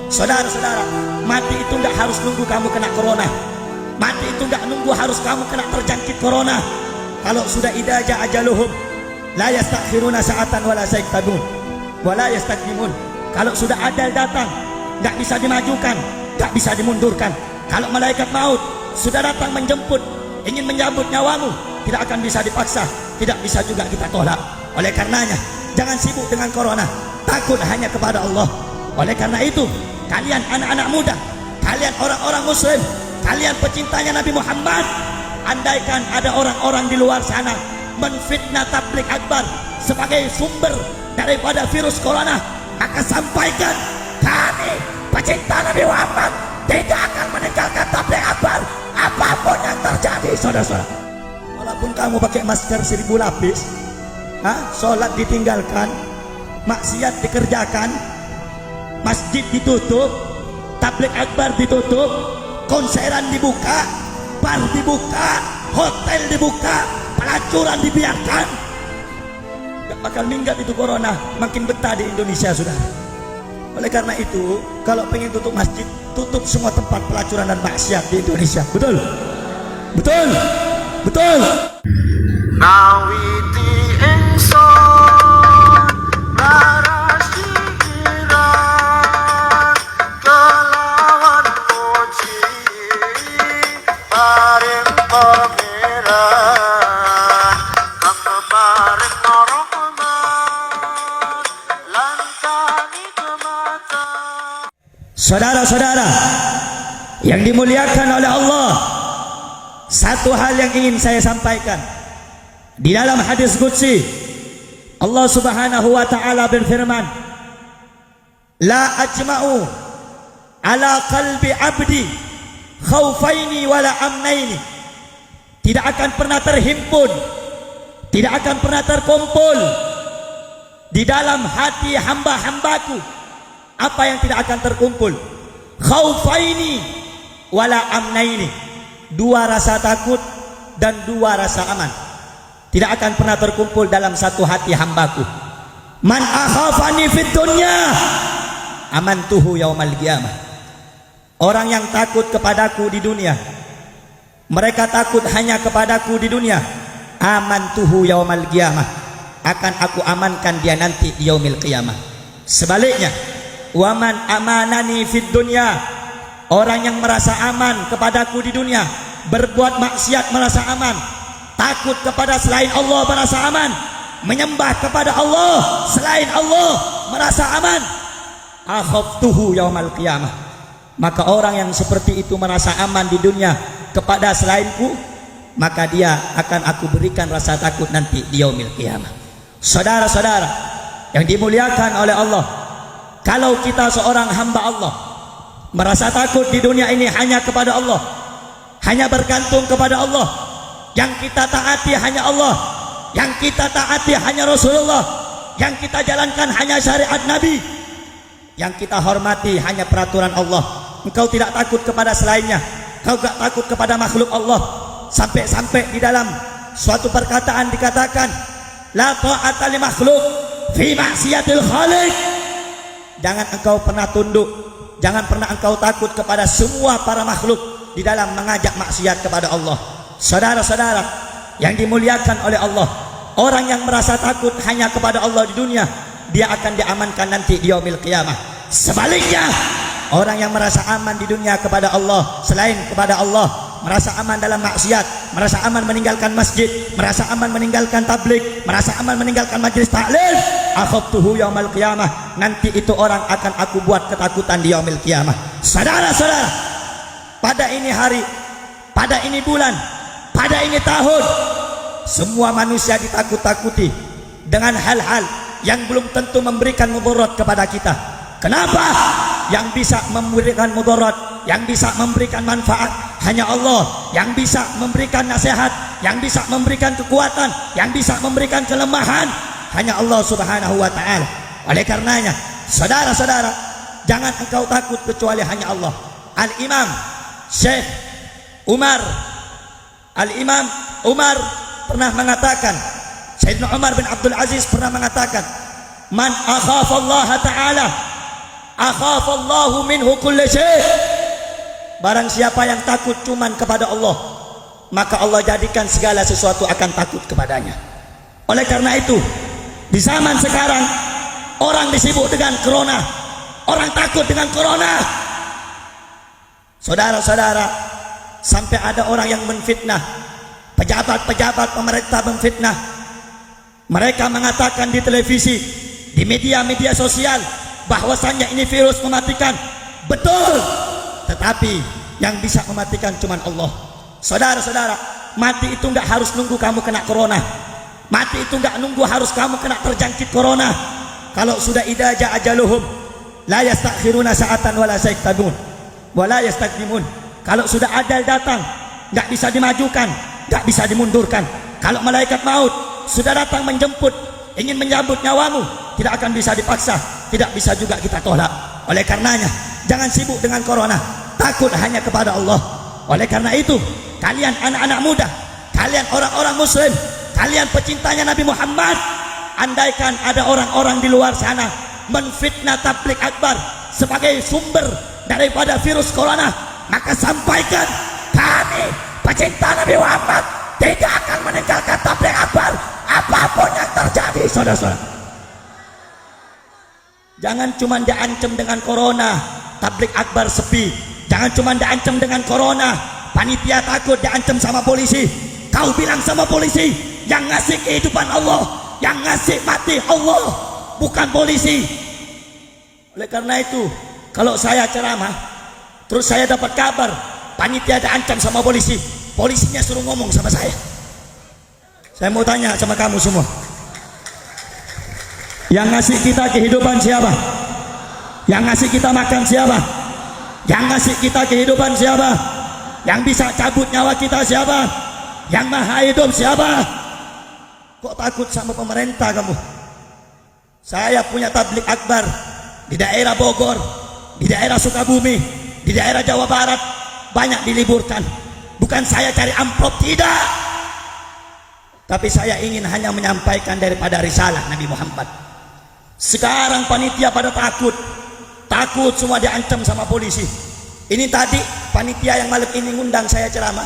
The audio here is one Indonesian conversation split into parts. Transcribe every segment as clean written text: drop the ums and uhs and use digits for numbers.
Saudara-saudara, mati itu nggak harus nunggu kamu kena corona. Mati itu nggak nunggu harus kamu kena terjangkit corona. Kalau sudah idza jaa ajaluhum la yastakhiruna sa'atan wala yastaqdimun wala yastaqdimun. Kalau sudah ajal datang, nggak bisa dimajukan, nggak bisa dimundurkan. Kalau malaikat maut sudah datang menjemput, ingin menyambut nyawamu, tidak akan bisa dipaksa, tidak bisa juga kita tolak. Oleh karenanya, jangan sibuk dengan corona, takut hanya kepada Allah. Oleh karena itu, kalian anak-anak muda, kalian orang-orang muslim, kalian pecintanya Nabi Muhammad, andaikan ada orang-orang di luar sana menfitnah tabligh akbar sebagai sumber daripada virus corona, maka sampaikan, kami pecinta Nabi Muhammad tidak akan meninggalkan tabligh akbar apapun yang terjadi. Saudara-saudara, walaupun kamu pakai masker 1000 lapis, sholat ditinggalkan, maksiat dikerjakan, masjid ditutup, tabligh akbar ditutup, konseran dibuka, bar dibuka, hotel dibuka, pelacuran dibiarkan, gak bakal minggat itu corona, makin betah di Indonesia, saudara. Oleh karena itu, kalau pengen tutup masjid, tutup semua tempat pelacuran dan maksiat di Indonesia. Betul? Betul? Betul? Ngawiti ingsun laras pikiran kelawan puji paring pangeran kang paring rahmat lan kanikmatan. Saudara-saudara yang dimuliakan oleh Allah, satu hal yang ingin saya sampaikan. Di dalam hadis qudsi, Allah Subhanahu wa taala berfirman, la ajma'u ala qalbi abdi khaufaini wala amnaini. Tidak akan pernah terhimpun, tidak akan pernah terkumpul di dalam hati hamba-hambaku apa yang tidak akan terkumpul. Khaufaini wala amnaini, dua rasa takut dan dua rasa aman tidak akan pernah terkumpul dalam satu hati hambaku. Man akhafani fid dunya amantuhu yaumal qiyamah. Orang yang takut kepadaku di dunia, mereka takut hanya kepadaku di dunia, amantuhu yaumal qiyamah, akan aku amankan dia nanti di yaumil qiyamah. Sebaliknya, waman amanani fid dunya, orang yang merasa aman kepadaku di dunia, berbuat maksiat merasa aman, takut kepada selain Allah merasa aman, menyembah kepada Allah selain Allah merasa aman, akhaftuhu yaumal qiyamah, maka orang yang seperti itu merasa aman di dunia kepada selainku, maka dia akan aku berikan rasa takut nanti di yaumil qiyamah. Saudara-saudara yang dimuliakan oleh Allah, kalau kita seorang hamba Allah merasa takut di dunia ini hanya kepada Allah, hanya bergantung kepada Allah, yang kita taati hanya Allah, yang kita taati hanya Rasulullah, yang kita jalankan hanya syariat Nabi, yang kita hormati hanya peraturan Allah, engkau tidak takut kepada selainnya, engkau tidak takut kepada makhluk Allah. Sampai-sampai di dalam suatu perkataan dikatakan, la ta'ata li makhluk fi maksiatil khaliq. Jangan engkau pernah tunduk, jangan pernah engkau takut kepada semua para makhluk di dalam mengajak maksiat kepada Allah. Saudara-saudara yang dimuliakan oleh Allah, orang yang merasa takut hanya kepada Allah di dunia, dia akan diamankan nanti di yaumil qiyamah. Sebaliknya, orang yang merasa aman di dunia kepada Allah selain kepada Allah, merasa aman dalam maksiat, merasa aman meninggalkan masjid, merasa aman meninggalkan tabligh, merasa aman meninggalkan majelis taklim, akhaftuhu yaumal qiyamah, nanti itu orang akan aku buat ketakutan di yaumil qiyamah. Saudara-saudara, pada ini hari, pada ini bulan, pada ini tahun, semua manusia ditakut-takuti dengan hal-hal yang belum tentu memberikan mudarat kepada kita. Kenapa? Yang bisa memberikan mudarat, yang bisa memberikan manfaat hanya Allah, yang bisa memberikan nasihat, yang bisa memberikan kekuatan, yang bisa memberikan kelemahan hanya Allah Subhanahu wa taala. Oleh karenanya, saudara-saudara, jangan engkau takut kecuali hanya Allah. Al-Imam Syekh Umar, Al-Imam Umar pernah mengatakan, Sayyidina Umar bin Abdul Aziz pernah mengatakan, man akhafa Allah taala akhafallahu minhu kulli syai'. Barang siapa yang takut cuman kepada Allah, maka Allah jadikan segala sesuatu akan takut kepadanya. Oleh karena itu, di zaman sekarang orang disibuk dengan corona, orang takut dengan corona. Saudara-saudara, sampai ada orang yang menfitnah, pejabat-pejabat pemerintah menfitnah. Mereka mengatakan di televisi, di media-media sosial, bahwasannya ini virus mematikan. Betul, tetapi yang bisa mematikan cuma Allah. Saudara-saudara, mati itu enggak harus nunggu kamu kena corona. Mati itu enggak nunggu harus kamu kena terjangkit corona. Kalau sudah idza jaa ajaluhum la yastakhiruna sa'atan wala yastaqdimun wala yastaqdimun. Kalau sudah ajal datang, enggak bisa dimajukan, enggak bisa dimundurkan. Kalau malaikat maut sudah datang menjemput, ingin menyambut nyawamu, tidak akan bisa dipaksa, tidak bisa juga kita tolak. Oleh karenanya, jangan sibuk dengan corona, takut hanya kepada Allah. Oleh karena itu, kalian anak-anak muda, kalian orang-orang muslim, kalian pecintanya Nabi Muhammad, andaikan ada orang-orang di luar sana menfitnah tabligh akbar sebagai sumber daripada virus corona, maka sampaikan, kami pecinta Nabi Muhammad tidak akan meninggalkan tabligh akbar apapun yang terjadi. Saudara-saudara, jangan cuma diancam dengan corona, tabligh akbar sepi. Jangan cuma diancam dengan corona, panitia takut diancam sama polisi. Kau bilang sama polisi, yang ngasih kehidupan Allah, yang ngasih mati Allah, bukan polisi. Oleh karena itu, kalau saya ceramah, terus saya dapat kabar panitia diancam sama polisi, polisinya suruh ngomong sama saya mau tanya sama kamu semua, yang ngasih kita kehidupan siapa? Yang ngasih kita makan siapa? Yang ngasih kita kehidupan siapa? Yang bisa cabut nyawa kita siapa? Yang maha hidup siapa? Kok takut sama pemerintah kamu? Saya punya tabligh akbar di daerah Bogor, di daerah Sukabumi, di daerah Jawa Barat, banyak diliburkan. Bukan saya cari amplop, tidak, tapi saya ingin hanya menyampaikan daripada risalah Nabi Muhammad. Sekarang panitia pada takut semua diancam sama polisi. Ini tadi panitia yang malam ini ngundang saya ceramah,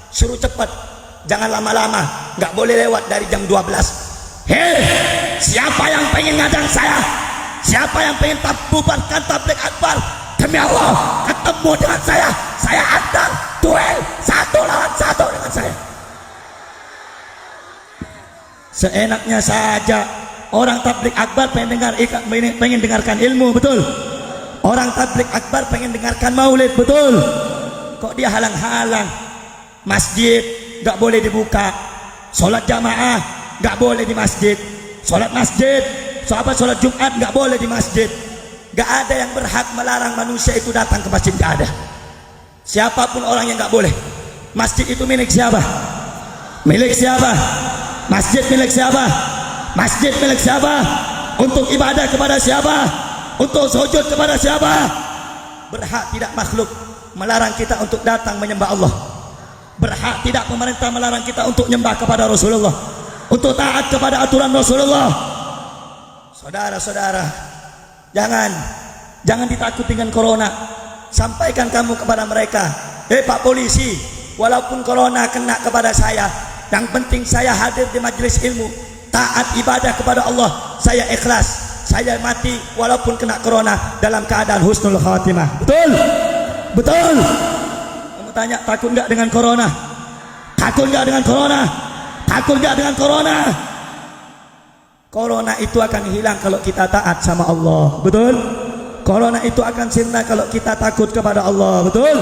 suruh cepat, jangan lama-lama, nggak boleh lewat dari jam 12. Hei, siapa yang pengen ngadang saya? Siapa yang pengen bubarkan tabligh akbar? Demi Allah, ketemu dengan saya antar duel 1 lawan 1 dengan saya. Seenaknya saja. Orang tabligh akbar pengen dengarkan ilmu, betul? Orang tabligh akbar pengen dengarkan maulid, betul? Kok dia halang-halang? Masjid nggak boleh dibuka, sholat jamaah nggak boleh di masjid, sholat sholat Jumat nggak boleh di masjid. Nggak ada yang berhak melarang manusia itu datang ke masjid, nggak ada. Siapapun orang yang nggak boleh. Masjid itu milik siapa? Milik siapa? Masjid milik siapa? Masjid milik siapa? Untuk ibadah kepada siapa? Untuk sujud kepada siapa? Berhak tidak makhluk melarang kita untuk datang menyembah Allah. Berhak tidak pemerintah melarang kita untuk nyembah kepada Rasulullah, untuk taat kepada aturan Rasulullah. Saudara-saudara, jangan ditakut dengan corona. Sampaikan kamu kepada mereka, Pak polisi, walaupun corona kena kepada saya, yang penting saya hadir di majelis ilmu, taat ibadah kepada Allah, saya ikhlas. Saya mati walaupun kena corona dalam keadaan husnul khatimah. Betul? Betul? Kamu tanya, takut nggak dengan corona? Takut nggak dengan corona? Takut nggak dengan corona? Corona itu akan hilang kalau kita taat sama Allah. Betul? Corona itu akan sirna kalau kita takut kepada Allah. Betul?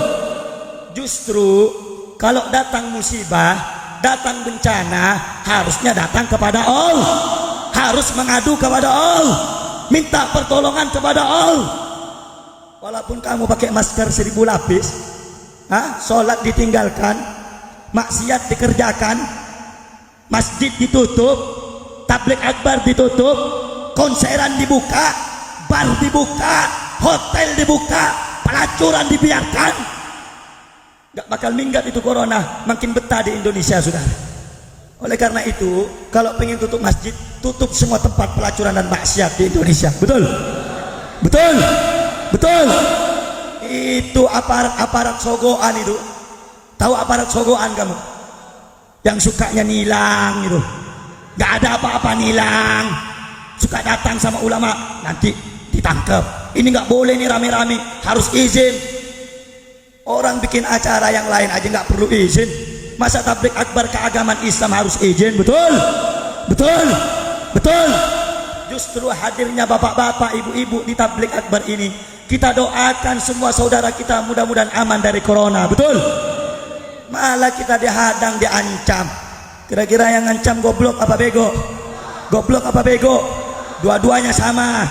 Justru kalau datang musibah, datang bencana, harusnya datang kepada Allah, harus mengadu kepada Allah, minta pertolongan kepada Allah. Walaupun kamu pakai masker 1000 lapis, sholat ditinggalkan, maksiat dikerjakan, masjid ditutup, tabligh akbar ditutup, konseran dibuka, bar dibuka, hotel dibuka, pelacuran dibiarkan, gak bakal minggat itu corona, makin betah di Indonesia, saudara. Oleh karena itu, kalau pengen tutup masjid, tutup semua tempat pelacuran dan maksiat di Indonesia. Betul? Betul? Betul. Itu aparat sogoan itu. Tahu aparat sogoan kamu? Yang sukanya nilang itu. Gak ada apa-apa nilang. Suka datang sama ulama, nanti ditangkap. Ini gak boleh nih rame-rame, harus izin. Orang bikin acara yang lain aja gak perlu izin. Masa tabligh akbar keagamaan Islam harus izin? Betul. Betul. Betul. Justru hadirnya bapak-bapak, ibu-ibu di tabligh akbar ini, kita doakan semua saudara kita mudah-mudahan aman dari corona. Betul. Malah kita dihadang, diancam. Kira-kira yang ngancam goblok apa bego? Goblok apa bego? Dua-duanya sama.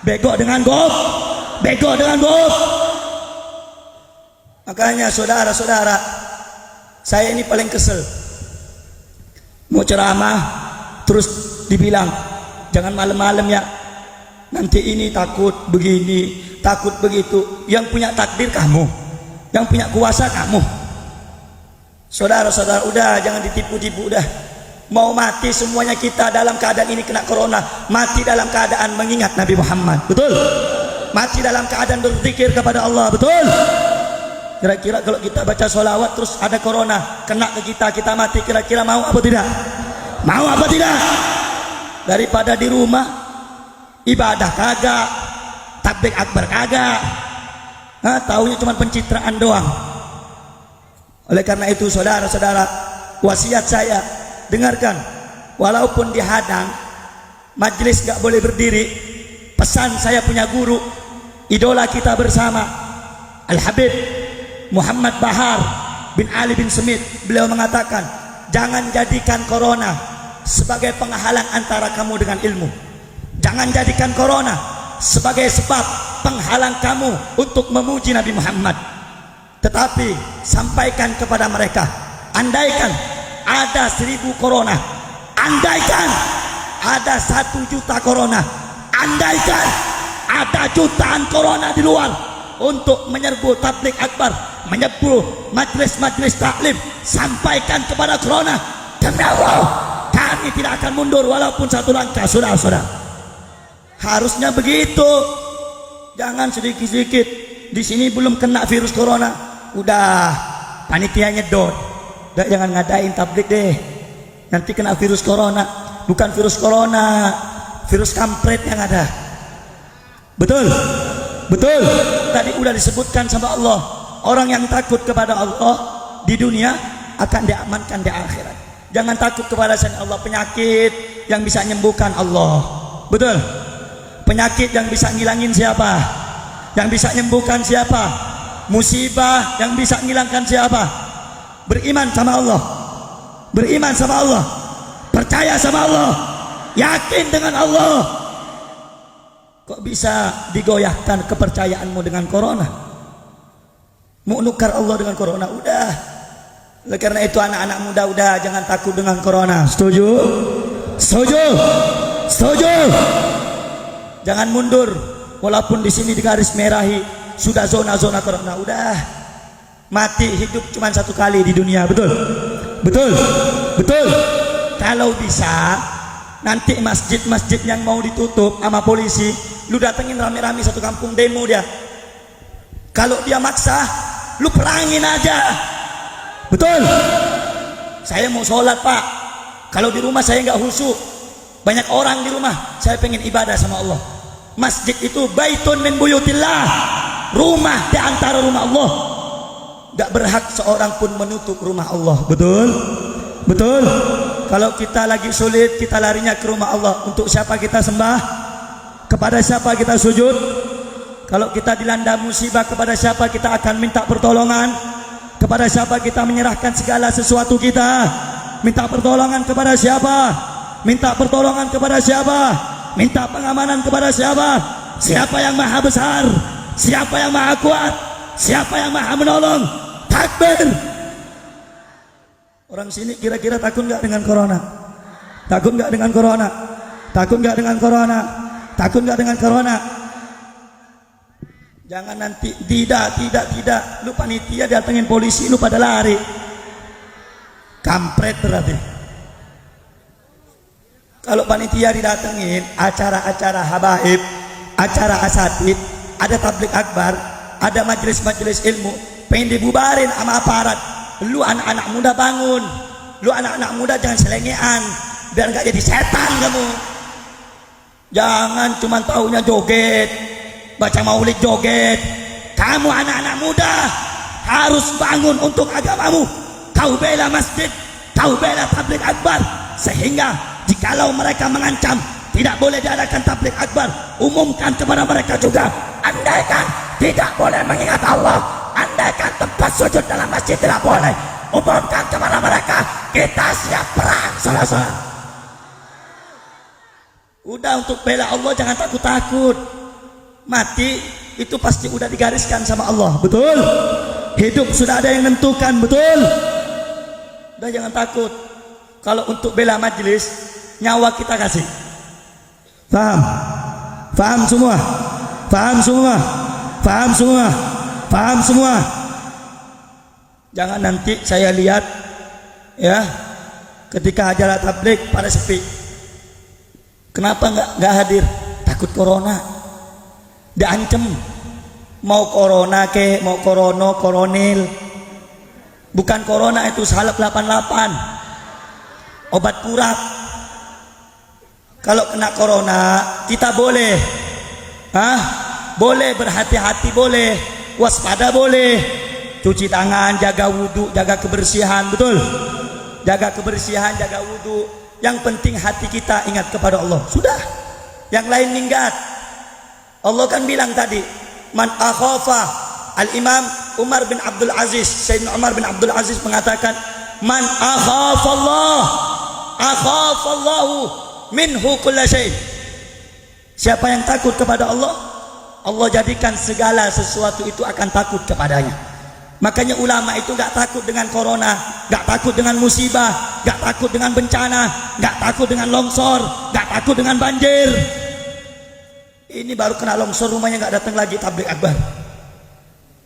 Bego dengan gob. Bego dengan gob. Makanya saudara-saudara, saya ini paling kesel. Mau ceramah terus dibilang jangan malam-malam ya. Nanti ini takut begini, takut begitu. Yang punya takdir kamu, yang punya kuasa kamu. Saudara-saudara, udah jangan ditipu-tipu udah. Mau mati semuanya kita dalam keadaan ini kena corona, mati dalam keadaan mengingat Nabi Muhammad. Betul. Mati dalam keadaan berzikir kepada Allah. Betul. Kira-kira kalau kita baca sholawat terus ada corona kena ke kita, kita mati, kira-kira mau apa tidak? Mau apa tidak? Daripada di rumah ibadah kagak, tabligh akbar kagak, taunya cuma pencitraan doang. Oleh karena itu saudara-saudara, wasiat saya, dengarkan. Walaupun dihadang, majelis gak boleh berdiri. Pesan saya punya guru, idola kita bersama, Al-Habib Muhammad Bahar bin Ali bin Smith. Beliau mengatakan, jangan jadikan corona sebagai penghalang antara kamu dengan ilmu. Jangan jadikan corona sebagai sebab penghalang kamu untuk memuji Nabi Muhammad. Tetapi sampaikan kepada mereka, andaikan ada 1000 corona, andaikan ada 1 juta corona, andaikan ada jutaan corona di luar untuk menyerbu tabligh akbar, menyerbu majelis-majelis taklim, sampaikan kepada corona, demi Allah kami tidak akan mundur walaupun 1 langkah. Saudara-saudara, harusnya begitu. Jangan sedikit-sedikit di sini belum kena virus corona, udah panitia nyedot, udah jangan ngadain tabligh deh, nanti kena virus corona. Bukan virus corona, virus kampret yang ada. Betul. Betul. Tadi udah disebutkan sama Allah, orang yang takut kepada Allah di dunia akan diamankan di akhirat. Jangan takut kepada selain Allah. Penyakit yang bisa menyembuhkan Allah. Betul. Penyakit yang bisa ngilangin siapa? Yang bisa menyembuhkan siapa? Musibah yang bisa menghilangkan siapa? Beriman sama Allah. Beriman sama Allah. Percaya sama Allah. Yakin dengan Allah. Kok bisa digoyahkan kepercayaanmu dengan corona? Mau nukar Allah dengan corona? Udah. Oleh karena itu anak-anak muda, udah jangan takut dengan corona. Setuju? Setuju? Setuju? Jangan mundur. Walaupun di sini di garis merahi sudah zona-zona corona. Udah. Mati hidup cuma 1 kali di dunia. Betul? Betul? Betul? Kalau bisa nanti masjid-masjid yang mau ditutup sama polisi, lu datengin rame-rame 1 kampung, demo dia. Kalau dia maksa, lu perangin aja. Betul? Saya mau sholat pak, kalau di rumah saya nggak khusyuk, banyak orang di rumah, saya pengen ibadah sama Allah. Masjid itu baitun min buyutillah, rumah di antara rumah Allah. Gak berhak seorang pun menutup rumah Allah. Betul? Betul? Kalau kita lagi sulit, kita larinya ke rumah Allah. Untuk siapa kita sembah? Kepada siapa kita sujud? Kalau kita dilanda musibah, kepada siapa kita akan minta pertolongan? Kepada siapa kita menyerahkan segala sesuatu kita? Minta pertolongan kepada siapa? Minta pertolongan kepada siapa? Minta pengamanan kepada siapa? Siapa yang maha besar? Siapa yang maha kuat? Siapa yang maha menolong? Takbir. Orang sini kira-kira takut nggak dengan corona? Takut nggak dengan corona? Takut nggak dengan corona? Takut nggak dengan corona? Jangan nanti tidak. Lu panitia datengin polisi, lu pada lari. Kampret berarti. Kalau panitia didatengin acara-acara habaib, acara asatid, ada tablik akbar, ada majelis-majelis ilmu, pengen dibubarin sama aparat. Lu anak-anak muda bangun, lu anak-anak muda jangan selengean, biar nggak jadi setan kamu. Jangan cuma taunya joget, baca maulid joget. Kamu anak-anak muda harus bangun untuk agamamu. Kau bela masjid, kau bela tablik akbar, sehingga jikalau mereka mengancam tidak boleh diadakan tablik akbar, umumkan kepada mereka juga. Andaikan tidak boleh mengingat Allah, andaikan tempat sujud dalam masjid tidak boleh, umumkan kepada mereka, kita siap perang salah-salah. Udah, untuk bela Allah jangan takut-takut. Mati itu pasti udah digariskan sama Allah, betul? Hidup sudah ada yang menentukan, betul? Udah, jangan takut. Kalau untuk bela majelis, nyawa kita kasih. Paham? Paham semua? Paham semua? Paham semua? Paham semua? Jangan nanti saya lihat ya, ketika acara tablik pada sepi. Kenapa nggak hadir? Takut corona. Diancem. Mau corona ke, mau koronil. Bukan corona, itu salep 88. Obat kurap. Kalau kena corona, kita boleh, boleh berhati-hati, boleh waspada, boleh cuci tangan, jaga wudhu, jaga kebersihan, betul? Jaga kebersihan, jaga wudhu. Yang penting hati kita ingat kepada Allah. Sudah, yang lain minggat. Allah kan bilang tadi, man akhafa, Al-Imam Umar bin Abdul Aziz, Sayyidina Umar bin Abdul Aziz mengatakan, man akhafa Allah, akhafa Allahu minhu kulla syai'. Siapa yang takut kepada Allah, Allah jadikan segala sesuatu itu akan takut kepadanya. Makanya ulama itu gak takut dengan corona, gak takut dengan musibah, gak takut dengan bencana, gak takut dengan longsor, gak takut dengan banjir. Ini baru kena longsor rumahnya gak datang lagi tablik akbar.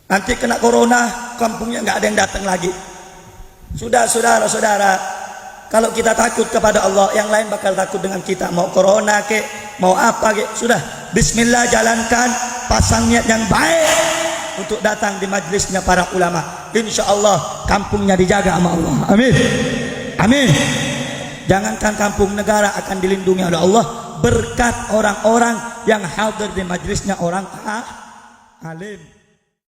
Nanti kena corona kampungnya gak ada yang datang lagi. Sudah, saudara-saudara, kalau kita takut kepada Allah, yang lain bakal takut dengan kita. Mau corona ke, mau apa ke, sudah. Bismillah, jalankan, pasang niat yang baik untuk datang di majlisnya para ulama. Insya Allah kampungnya dijaga sama Allah. Amin. Amin. Jangankan kampung, negara akan dilindungi oleh Allah berkat orang-orang yang hadir di majlisnya orang alim.